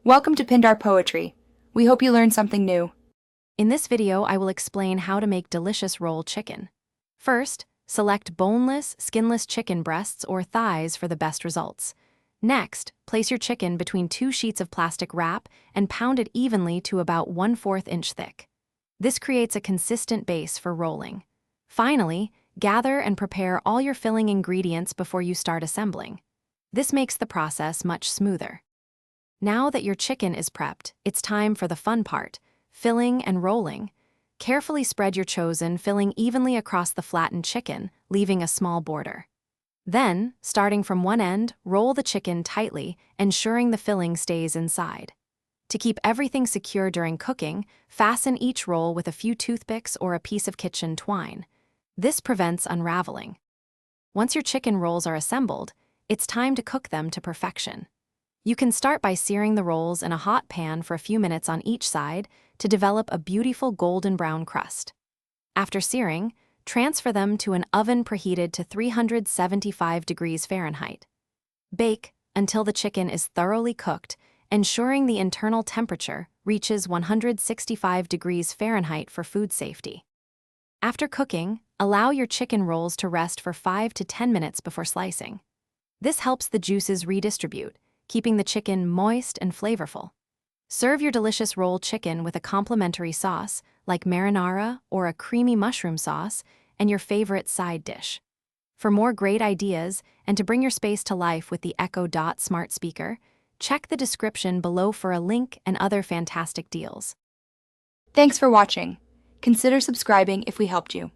Welcome to Pindar Poetry. We hope you learned something new. In this video, I will explain how to make delicious roll chicken. First, select boneless, skinless chicken breasts or thighs for the best results. Next, place your chicken between 2 sheets of plastic wrap and pound it evenly to about 1/4 inch thick. This creates a consistent base for rolling. Finally, gather and prepare all your filling ingredients before you start assembling. This makes the process much smoother. Now that your chicken is prepped, it's time for the fun part, filling and rolling. Carefully spread your chosen filling evenly across the flattened chicken, leaving a small border. Then, starting from one end, roll the chicken tightly, ensuring the filling stays inside. To keep everything secure during cooking, fasten each roll with a few toothpicks or a piece of kitchen twine. This prevents unraveling. Once your chicken rolls are assembled, it's time to cook them to perfection. You can start by searing the rolls in a hot pan for a few minutes on each side to develop a beautiful golden brown crust. After searing, transfer them to an oven preheated to 375 degrees Fahrenheit. Bake until the chicken is thoroughly cooked, ensuring the internal temperature reaches 165 degrees Fahrenheit for food safety. After cooking, allow your chicken rolls to rest for 5 to 10 minutes before slicing. This helps the juices redistribute, keeping the chicken moist and flavorful. Serve your delicious roll chicken with a complimentary sauce like marinara or a creamy mushroom sauce and your favorite side dish. For more great ideas and to bring your space to life with the Echo Dot smart speaker, check the description below for a link and other fantastic deals. Thanks for watching. Consider subscribing if we helped you.